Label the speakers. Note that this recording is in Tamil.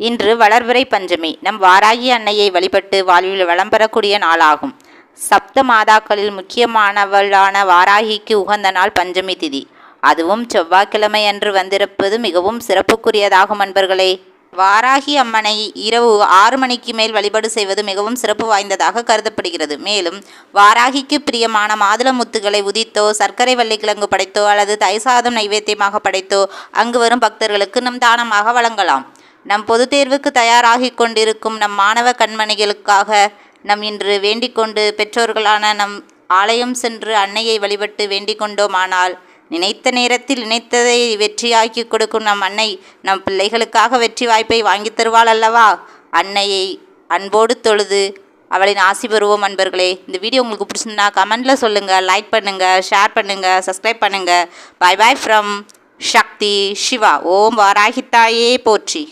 Speaker 1: இன்று வளர்பிறை பஞ்சமி. நம் வாராகி அன்னையை வழிபட்டு வாழ்வில் வளம் பெறக்கூடிய நாளாகும். சப்த மாதாக்களில் முக்கியமானவளான வாராகிக்கு உகந்த நாள் பஞ்சமி திதி. அதுவும் செவ்வாய்க்கிழமை அன்று வந்திருப்பது மிகவும் சிறப்புக்குரியதாகும் அன்பர்களே. வாராகி அம்மனை இரவு 6 மணிக்கு மேல் வழிபாடு செய்வது மிகவும் சிறப்பு வாய்ந்ததாக கருதப்படுகிறது. மேலும் வாராகிக்கு பிரியமான மாதுள முத்துகளை உதித்தோ, சர்க்கரை வள்ளிக்கிழங்கு படைத்தோ அல்லது தயிர்சாதம் நைவேத்தியமாக படைத்தோ அங்கு வரும் பக்தர்களுக்கு நம் தானமாக வழங்கலாம். நம் பொதுத் தேர்வுக்கு தயாராகி கொண்டிருக்கும் நம் மாணவ கண்மணிகளுக்காக நம் இன்று வேண்டிக்கொண்டு பெற்றோர்களான நம் ஆலயம் சென்று அன்னையை வழிபட்டு வேண்டிக் கொண்டோமானால் நினைத்த நேரத்தில் நினைத்ததை வெற்றியாக்கி கொடுக்கும் நம் அன்னை நம் பிள்ளைகளுக்காக வெற்றி வாய்ப்பை வாங்கி தருவாள் அல்லவா. அன்னையை அன்போடு தொழுது அவளின் ஆசி பெறுவோம் அன்பர்களே. இந்த வீடியோ உங்களுக்கு பிடிச்சிருந்தா கமெண்ட்டில் சொல்லுங்கள், லைக் பண்ணுங்கள், ஷேர் பண்ணுங்கள், சப்ஸ்கிரைப் பண்ணுங்கள். பாய் பாய் ஃப்ரம் சக்தி சிவா. ஓம் வாராகி தாயே போற்றி.